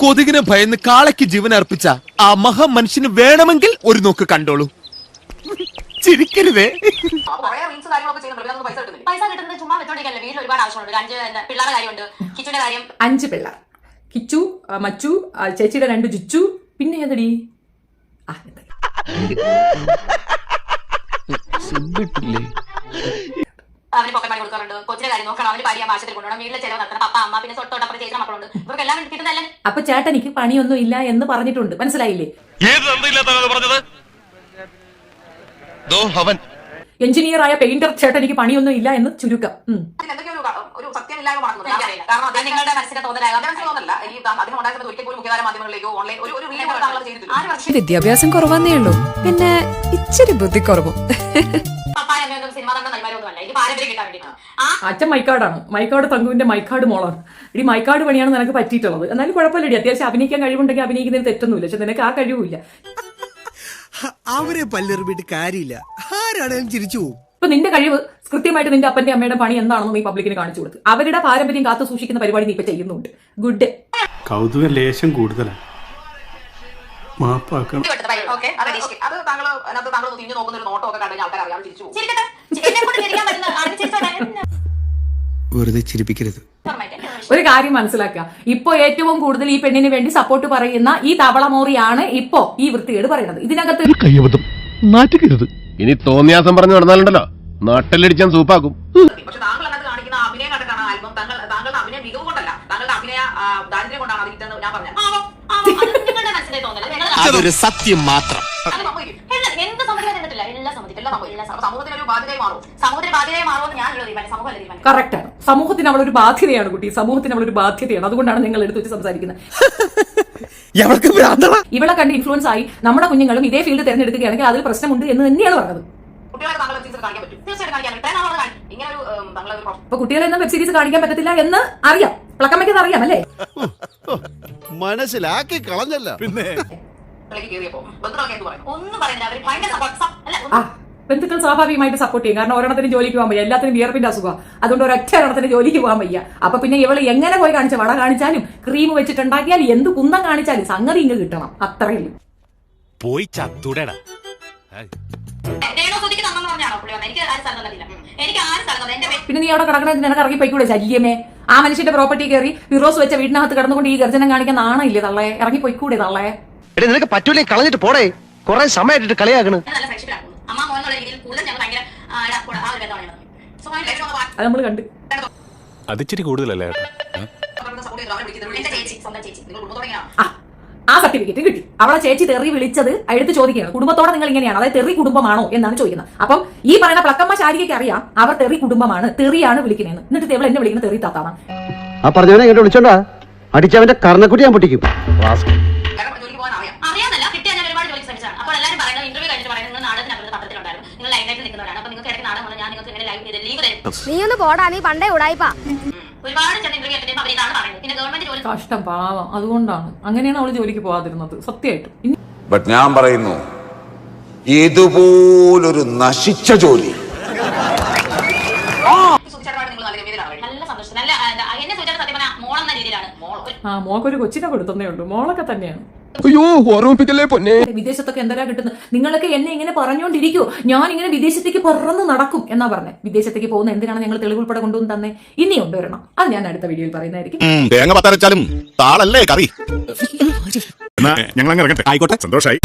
കൊതുകിനെ ഭയന്ന് കാളയ്ക്ക് ജീവൻ അർപ്പിച്ച ആ മഹാമനുഷ്യന് വേണമെങ്കിൽ ഒരു നോക്ക് കണ്ടോളൂ. ചിരിക്കരുതേ. അഞ്ച് പിള്ളേർ, കിച്ചു, മച്ചു, ചേച്ചിയുടെ 2 ജുച്ചു, പിന്നെ ഏതടി അവന് പോക്കറ്റ് മണി കൊടുക്കാറുണ്ട്, കൊച്ചിന്റെ കാര്യം നോക്കണം, അവന് ഭാര്യ ആശുപത്രി കൊണ്ടുപോകണം, വീട്ടിലെ ചെലവ് നടത്തണം, പപ്പ അമ്മ, പിന്നെ തൊട്ടോട്ടപ്പുറം ചേച്ചി മക്കളുണ്ട്, ഇവർക്കെല്ലാം കിട്ടുന്നതല്ലേ. അപ്പൊ ചേട്ടനിക്ക് പണിയൊന്നും ഇല്ല എന്ന് പറഞ്ഞിട്ടുണ്ട്, മനസ്സിലായില്ലേ? എഞ്ചിനീയർ ആയ പെയിന്റർ ചേട്ടനിക്ക് പണിയൊന്നും ഇല്ല എന്ന് ചുരുക്കം. ഒരു സത്യമില്ലായ്മ നടക്കുന്നു. കാരണം അത് നിങ്ങളുടെ മനസ്സിന്റെ തോന്നലല്ല. ഈ അദ്ദേഹം ഉണ്ടാക്കുന്നത് ഒരിക്കൽ പോലും മുഖ്യധാര മാധ്യമങ്ങളിലേക്കോ ഓൺലൈൻ ഒരു ചെയ്തിട്ടില്ല. വിദ്യാഭ്യാസം കുറവാന്നേ ഉള്ളൂ, പിന്നെ ഇച്ചിരി ബുദ്ധി കുറവും. അച്ഛൻ മൈക്കാടാണ്, മൈക്കാട് തങ്കുവിന്റെ മൈക്കാട് മോളാണ്. ഇനി മൈക്കാട് പണിയാണ് നിനക്ക് പറ്റിയിട്ടുള്ളത്. എന്നാലും കുഴപ്പമില്ലടി, അത്യാവശ്യം അഭിനയിക്കാൻ കഴിവുണ്ടെങ്കിൽ അഭിനയിക്കുന്നതിന് തെറ്റൊന്നുമില്ല. പക്ഷെ നിനക്ക് ആ കഴിവില്ല. അവരെ പല്ലെറിഞ്ഞിട്ട് കാര്യമില്ല, ആരാണെങ്കിലും ചിരിച്ചു പോകും. ഇപ്പൊ നിന്റെ കഴിവ് കൃത്യമായിട്ട് നിന്റെ അപ്പന്റെ അമ്മയുടെ പണി എന്താണെന്ന് നീ പബ്ലിക്കിന് കാണിച്ചു കൊടുത്തു. അവരുടെ പാരമ്പര്യം കാത്തു സൂക്ഷിക്കുന്ന പരിപാടി നീ ഇപ്പൊ ചെയ്യുന്നുണ്ട്. ഗുഡ്. കൗതുക ലേശം കൂടുതലാണ്, മാപ്പാക്കണം. വെറുതെ ചിരിപ്പിക്കരുത്. ഒരു കാര്യം മനസ്സിലാക്കുക, ഇപ്പൊ ഏറ്റവും കൂടുതൽ ഈ പെണ്ണിന് വേണ്ടി സപ്പോർട്ട് പറയുന്ന ഈ തവളമോറിയാണ് ഇപ്പോ ഈ വൃത്തികേട് പറയുന്നത്. ഇതിനകത്ത് നാറ്റുകരുത്. ഇനി തോന്നിയാസം പറഞ്ഞു നടന്നാലുണ്ടല്ലോ നാട്ടിലടിച്ചാൻ സൂപ്പാക്കും. പക്ഷെ താങ്കൾ അതിനകത്ത് കാണിക്കുന്ന അഭിനയം കണ്ടിട്ടാണ് ആൽബം, താങ്കളുടെ അഭിനയ മികവ് കൊണ്ടല്ല, താങ്കളുടെ അഭിനയ ദാരിദ്ര്യം കൊണ്ടാണ് അത് കിട്ടുന്നത്. ഞാൻ പറഞ്ഞു നിങ്ങളുടെ മനസ്സിലെ തോന്നല, അതൊരു സത്യം മാത്രം. എന്ത് സമ്മതിക്കാൻ കണ്ടിട്ടില്ല, എല്ലാം സമ്മതിക്കില്ല. സമൂഹത്തിനൊരു ബാധ്യതയായി മാറും, സമൂഹത്തിന് ബാധ്യതയായി മാറുമെന്ന് ഞാനുള്ള തീരുമാനം, സമൂഹമല്ല തീരുമാനം. കറക്റ്റ് ആണ്. സമൂഹത്തിന് അവളൊരു ബാധ്യതയാണ് കുട്ടി, സമൂഹത്തിന് അവളൊരു ബാധ്യതയാണ്. അതുകൊണ്ടാണ് നിങ്ങൾ എടുത്തു വെച്ച് സംസാരിക്കുന്നത്. ഇവളെ കണ്ട് ഇൻഫ്ലുവൻസ് ആയി നമ്മുടെ കുഞ്ഞുങ്ങളും ഇതേ ഫീൽഡ് തിരഞ്ഞെടുക്കുകയാണെങ്കിൽ അതിൽ പ്രശ്നമുണ്ട് എന്ന് തന്നെയാണ് പറഞ്ഞത്. അപ്പൊ കുട്ടികളെന്നും വെബ് സീരീസ് കാണിക്കാൻ പറ്റത്തില്ല എന്ന് അറിയാം, പ്ലക്കമ്മയ്ക്കത് അറിയാം അല്ലേ? മനസ്സിലാക്കി കളഞ്ഞല്ല. പിന്നെ ബന്ധുക്കൾ സ്വാഭാവികമായിട്ട് സപ്പോർട്ട് ചെയ്യും. കാരണം ഒരെണ്ണത്തിന് ജോലിക്ക് പോകാൻ വയ്യ, എല്ലാത്തിനും വിയർപ്പിന്റെ അസുഖം, അതുകൊണ്ട് ഒരൊറ്റ ഒരെണ്ണത്തിന് ജോലിക്ക് പോകാൻ വയ്യ. അപ്പൊ പിന്നെ ഇവള് എങ്ങനെ പോയി കാണിച്ച വട കാണിച്ചാലും ക്രീം വെച്ചിട്ടുണ്ടാക്കിയാലും എന്ത് കുന്തം കാണിച്ചാലും സംഗതി ഇങ്ങ് കിട്ടണം, അത്രയും പോയി ചത്തൂടേടാ. പിന്നെ നീ അവിടെ കിടക്കണ നിനക്ക് ഇറങ്ങി പോയിക്കൂടെ ശല്യമേ? ആ മനുഷ്യന്റെ പ്രോപ്പർട്ടി കയറി ഫിറോസ് വെച്ച വീടിനകത്ത് കിടന്നുകൊണ്ട് ഈ ഗർജനം കാണിക്കാൻ നാണയില്ലേ തള്ളേ? ഇറങ്ങി പോയിക്കൂടെ തള്ളേ? നിനക്ക് പറ്റൂലേ, കളഞ്ഞിട്ട് പോടേ, കുറെ സമയമായിട്ട് കളിയാക്കണ്. അത് നമ്മള് കണ്ട്. അതിച്ചിരി കൂടുതലല്ലേ? ആ സർട്ടിഫിക്കറ്റ് കിട്ടി. അവളെ ചേച്ചി തെറി വിളിച്ചത് എടുത്ത് ചോദിക്കുകയാണ്, കുടുംബത്തോടെ നിങ്ങൾ ഇങ്ങനെയാണ്, അതായത് തെറി കുടുംബമാണോ എന്നാണ് ചോദിക്കുന്നത്. അപ്പം ഈ പറയുന്ന പ്ലക്കമ്മ ശാരികയ്ക്ക് അറിയാം അവർ തെറി കുടുംബമാണ്, തെറിയാണ് വിളിക്കുന്നതെന്ന്. എന്നിട്ട് ഇവൾ എന്നെ വിളിക്കുന്നത് തെറി താത്താണ്. ആ പറഞ്ഞവനെ ഇങ്ങോട്ട് വിളിച്ചോണ്ടാ അടിച്ചവന്റെ കർണക്കുട്ടി ഞാൻ പൊട്ടിക്കും. നീ ഒന്ന് പോടാ, നീ പണ്ടേ ഉടായിപ്പാ. കഷ്ടം, പാവം. അതുകൊണ്ടാണ് അങ്ങനെയാണ് അവള് ജോലിക്ക് പോകാതിരുന്നത് സത്യമായിട്ടും. ബട്ട് ഞാൻ പറയുന്നു, ഇതുപോലൊരു നശിച്ച ജോലി മോക്കൊരു കൊച്ചിനെ കൊടുത്തേ ഉള്ളൂ, മോളൊക്കെ തന്നെയാണ്. അയ്യോ ഓർമ്മിപ്പിക്കല്ലേ പൊന്നെ. വിദേശത്തൊക്കെ എന്തെല്ലാ കിട്ടുന്നത്? നിങ്ങളൊക്കെ എന്നെ ഇങ്ങനെ പറഞ്ഞുകൊണ്ടിരിക്കൂ, ഞാൻ ഇങ്ങനെ വിദേശത്തേക്ക് പറന്ന് നടക്കും എന്നാ പറഞ്ഞത്. വിദേശത്തേക്ക് പോകുന്ന എന്തിനാണ് ഞങ്ങൾ തെളിവ് ഉൾപ്പെടെ കൊണ്ടുവന്ന് തന്നെ? ഇനിയുണ്ട് ഒരെണ്ണം, അത് ഞാൻ അടുത്ത വീഡിയോയിൽ പറയുന്നതായിരിക്കും. തേങ്ങ പത്തരച്ചാലും താളല്ലേ കറി. ഞങ്ങൾ അങ്ങനെ ആയിക്കോട്ടെ, സന്തോഷായി.